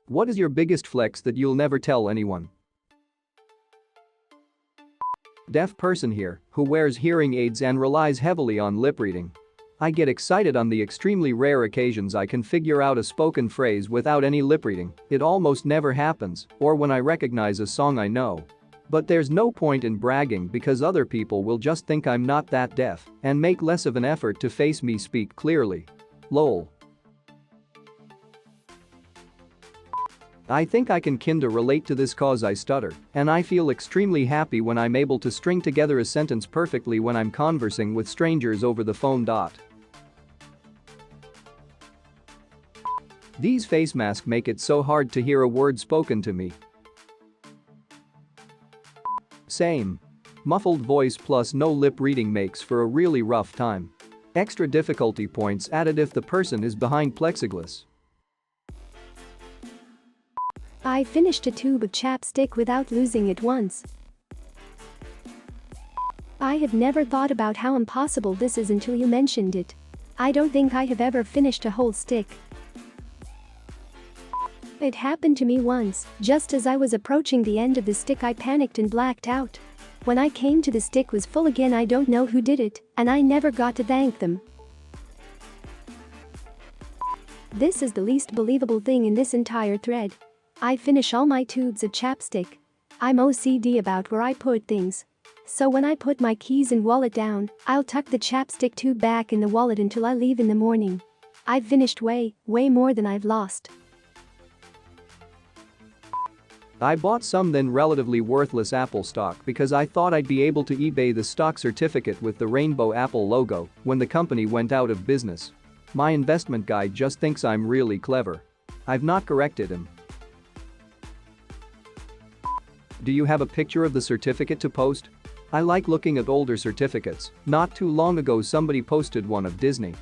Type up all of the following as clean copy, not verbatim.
What is your biggest flex that you'll never tell anyone? Deaf person here who wears hearing aids and relies heavily on lip reading. I get excited on the extremely rare occasions I can figure out a spoken phrase without any lip reading. It almost never happens, or when I recognize a song I know. But there's no point in bragging because other people will just think I'm not that deaf and make less of an effort to face me speak clearly. Lol. I think I can kinda relate to this cause I stutter, and I feel extremely happy when I'm able to string together a sentence perfectly when I'm conversing with strangers over the phone. These face masks make it so hard to hear a word spoken to me. Same. Muffled voice plus no lip reading makes for a really rough time. Extra difficulty points added if the person is behind plexiglass. I finished a tube of chapstick without losing it once. I have never thought about how impossible this is until you mentioned it. I don't think I have ever finished a whole stick. It happened to me once, just as I was approaching the end of the stick I panicked and blacked out. When I came to the stick was full again. I don't know who did it, and I never got to thank them. This is the least believable thing in this entire thread. I finish all my tubes of chapstick. I'm OCD about where I put things. So when I put my keys and wallet down, I'll tuck the chapstick tube back in the wallet until I leave in the morning. I've finished way more than I've lost. I bought some then relatively worthless Apple stock because I thought I'd be able to eBay the stock certificate with the rainbow Apple logo when the company went out of business. My investment guy just thinks I'm really clever. I've not corrected him. Do you have a picture of the certificate to post? I like looking at older certificates. Not too long ago somebody posted one of Disney.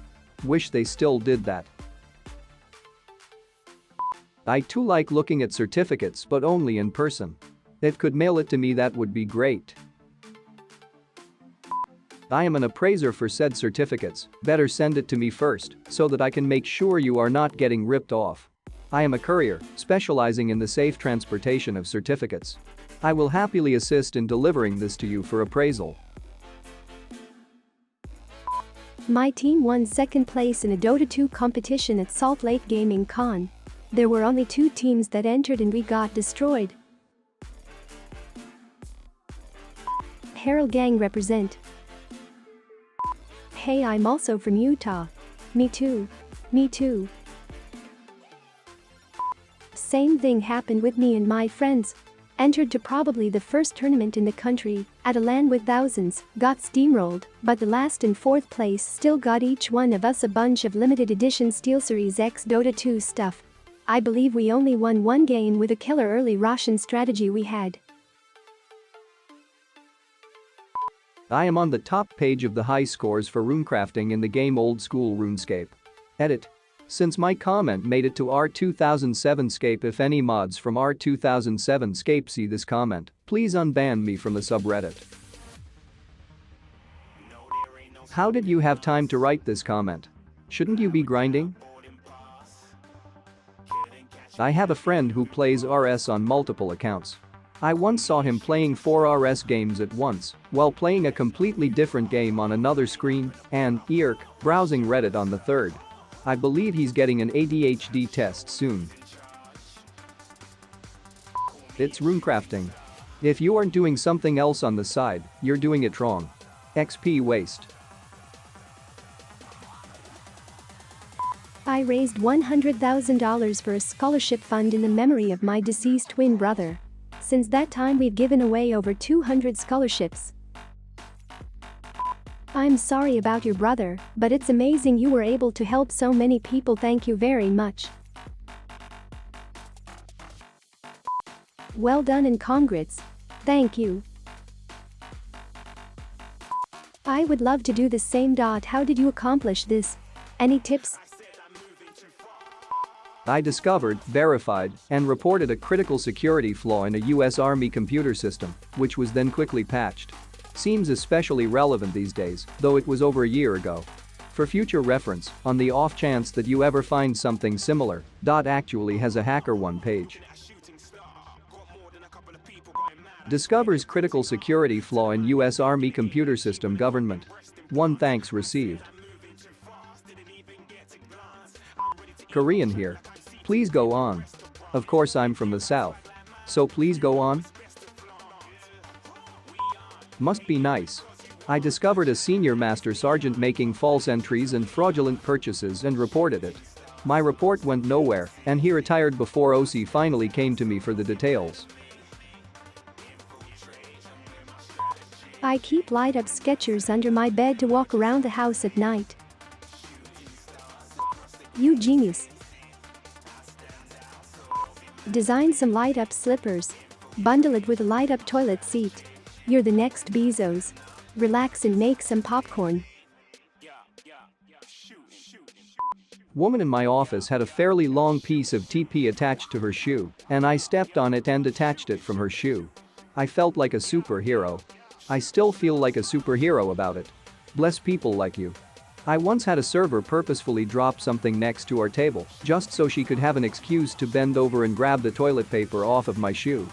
Wish they still did that. I too like looking at certificates but only in person. If could mail it to me that would be great. I am an appraiser for said certificates, better send it to me first so that I can make sure you are not getting ripped off. I am a courier, specializing in the safe transportation of certificates. I will happily assist in delivering this to you for appraisal. My team won second place in a Dota 2 competition at Salt Lake Gaming Con. There were only 2 teams that entered and we got destroyed. Herald Gang represent. Hey, I'm also from Utah. Me too. Me too. Same thing happened with me and my friends. Entered to probably the first tournament in the country, at a LAN with thousands, got steamrolled, but the last and fourth place still got each one of us a bunch of limited edition SteelSeries X Dota 2 stuff. I believe we only won one game with a killer early Russian strategy we had. I am on the top page of the high scores for runecrafting in the game Old School RuneScape. Edit. Since my comment made it to R2007scape, if any mods from R2007scape see this comment, please unban me from the subreddit. How did you have time to write this comment? Shouldn't you be grinding? I have a friend who plays RS on multiple accounts. I once saw him playing 4 RS games at once while playing a completely different game on another screen and, browsing Reddit on the third. I believe he's getting an ADHD test soon. It's runecrafting. If you aren't doing something else on the side, you're doing it wrong. XP waste. I raised $100,000 for a scholarship fund in the memory of my deceased twin brother. Since that time we've given away over 200 scholarships. I'm sorry about your brother, but it's amazing you were able to help so many people. Thank you very much. Well done and congrats. Thank you. I would love to do the same. How did you accomplish this? Any tips? I discovered, verified, and reported a critical security flaw in a US Army computer system, which was then quickly patched. Seems especially relevant these days, though it was over a year ago. For future reference, on the off chance that you ever find something similar, actually has a HackerOne page. Discovers critical security flaw in US Army computer system government. 1 thanks received. Korean here. Please go on. Of course I'm from the south. So please go on. Must be nice. I discovered a senior master sergeant making false entries and fraudulent purchases and reported it. My report went nowhere, and he retired before OC finally came to me for the details. I keep light-up Skechers under my bed to walk around the house at night. You genius. Design some light-up slippers. Bundle it with a light-up toilet seat. You're the next Bezos. Relax and make some popcorn. Woman in my office had a fairly long piece of TP attached to her shoe, and I stepped on it and detached it from her shoe. I felt like a superhero. I still feel like a superhero about it. Bless people like you. I once had a server purposefully drop something next to our table just so she could have an excuse to bend over and grab the toilet paper off of my shoe.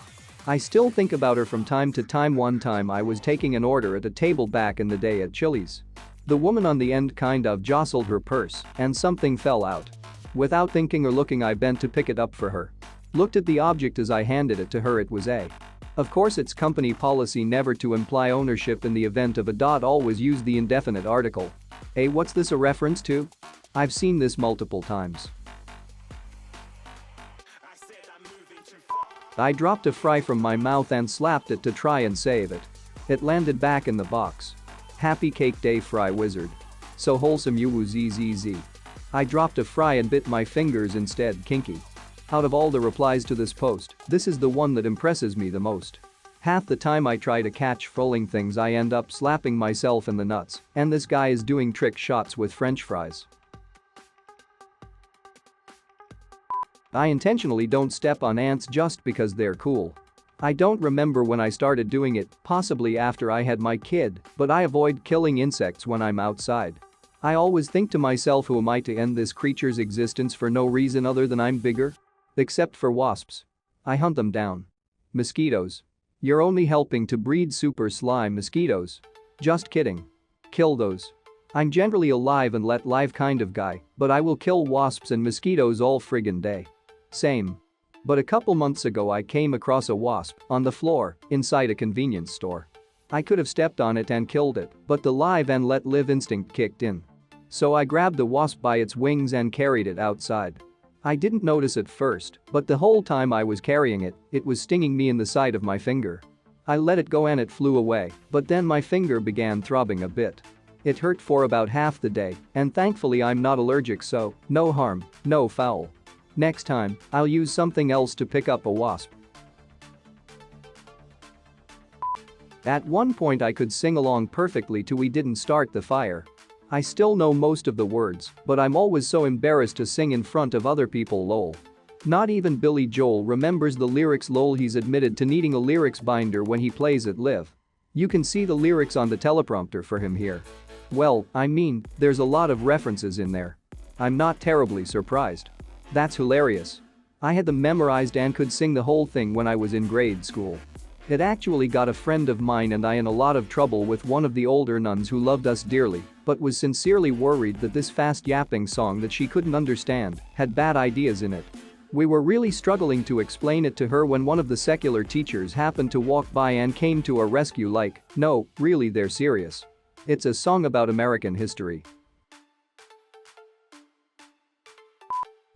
I still think about her from time to time. One time I was taking an order at a table back in the day at Chili's. The woman on the end kind of jostled her purse and something fell out. Without thinking or looking, I bent to pick it up for her. Looked at the object as I handed it to her. It was a. Of course, it's company policy never to imply ownership in the event of a. Always use the indefinite article. What's this a reference to? I've seen this multiple times. I dropped a fry from my mouth and slapped it to try and save it. It landed back in the box. Happy cake day, fry wizard. So wholesome, you woo zzz. I dropped a fry and bit my fingers instead. Kinky. Out of all the replies to this post, this is the one that impresses me the most. Half the time I try to catch falling things, I end up slapping myself in the nuts, and this guy is doing trick shots with French fries. I intentionally don't step on ants just because they're cool. I don't remember when I started doing it, possibly after I had my kid, but I avoid killing insects when I'm outside. I always think to myself, who am I to end this creature's existence for no reason other than I'm bigger? Except for wasps. I hunt them down. Mosquitoes. You're only helping to breed super slime mosquitoes. Just kidding. Kill those. I'm generally a live and let live kind of guy, but I will kill wasps and mosquitoes all friggin' day. Same. But a couple months ago I came across a wasp on the floor inside a convenience store. I could have stepped on it and killed it, but the live and let live instinct kicked in. So I grabbed the wasp by its wings and carried it outside. I didn't notice at first, but the whole time I was carrying it, it was stinging me in the side of my finger. I let it go and it flew away, but then my finger began throbbing a bit. It hurt for about half the day, and thankfully I'm not allergic, so no harm, no foul. Next time, I'll use something else to pick up a wasp. At one point I could sing along perfectly to We Didn't Start the Fire. I still know most of the words, but I'm always so embarrassed to sing in front of other people, lol. Not even Billy Joel remembers the lyrics, lol. He's admitted to needing a lyrics binder when he plays it live. You can see the lyrics on the teleprompter for him here. Well, I mean, there's a lot of references in there. I'm not terribly surprised. That's hilarious. I had them memorized and could sing the whole thing when I was in grade school. It actually got a friend of mine and I in a lot of trouble with one of the older nuns who loved us dearly, but was sincerely worried that this fast yapping song that she couldn't understand had bad ideas in it. We were really struggling to explain it to her when one of the secular teachers happened to walk by and came to our rescue like, no, really, they're serious. It's a song about American history.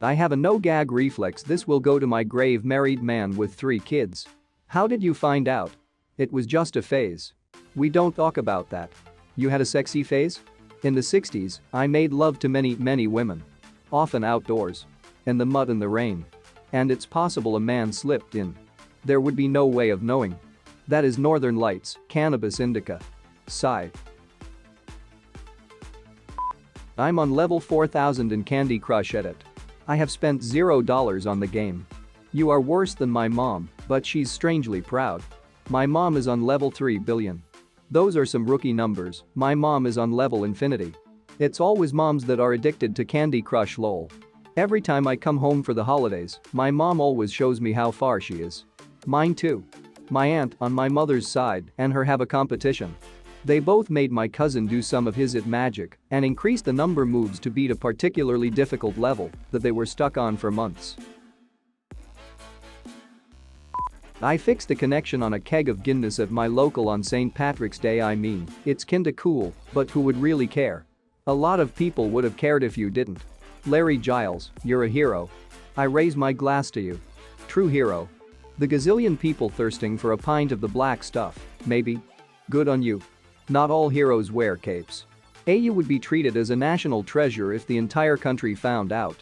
I have a no-gag reflex. This will go to my grave, married man with 3 kids. How did you find out? It was just a phase. We don't talk about that. You had a sexy phase? In the 60s, I made love to many women. Often outdoors. In the mud and the rain. And it's possible a man slipped in. There would be no way of knowing. That is Northern Lights, Cannabis Indica. Sigh. I'm on level 4000 in Candy Crush Edit. I have spent $0 on the game. You are worse than my mom, but she's strangely proud. My mom is on level 3 billion. Those are some rookie numbers. My mom is on level infinity. It's always moms that are addicted to Candy Crush lol. Every time I come home for the holidays, my mom always shows me how far she is. Mine too. My aunt, on my mother's side, and her have a competition. They both made my cousin do some of his at Magic and increased the number moves to beat a particularly difficult level that they were stuck on for months. I fixed a connection on a keg of Guinness at my local on St. Patrick's Day. I mean, it's kinda cool, but who would really care? A lot of people would have cared if you didn't. Larry Giles, you're a hero. I raise my glass to you. True hero. The gazillion people thirsting for a pint of the black stuff, maybe? Good on you. Not all heroes wear capes. You would be treated as a national treasure if the entire country found out.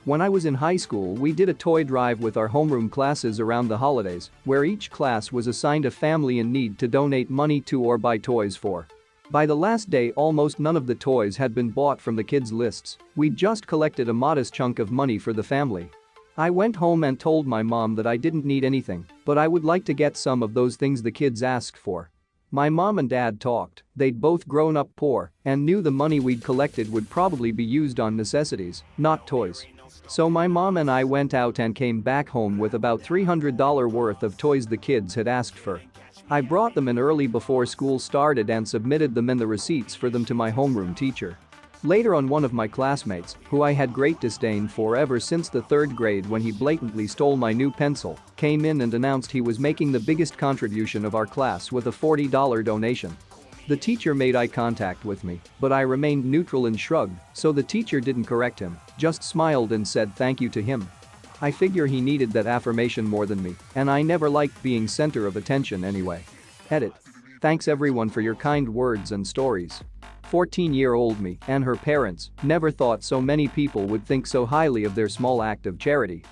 When I was in high school, we did a toy drive with our homeroom classes around the holidays, where each class was assigned a family in need to donate money to or buy toys for. By the last day, almost none of the toys had been bought from the kids' lists. We just collected a modest chunk of money for the family. I went home and told my mom that I didn't need anything, but I would like to get some of those things the kids asked for. My mom and dad talked. They'd both grown up poor and knew the money we'd collected would probably be used on necessities, not toys. So my mom and I went out and came back home with about $300 worth of toys the kids had asked for. I brought them in early before school started and submitted them in the receipts for them to my homeroom teacher. Later on, one of my classmates, who I had great disdain for ever since the 3rd grade when he blatantly stole my new pencil, came in and announced he was making the biggest contribution of our class with a $40 donation. The teacher made eye contact with me, but I remained neutral and shrugged, so the teacher didn't correct him, just smiled and said thank you to him. I figure he needed that affirmation more than me, and I never liked being center of attention anyway. Edit. Thanks everyone for your kind words and stories. 14-year-old me and her parents never thought so many people would think so highly of their small act of charity.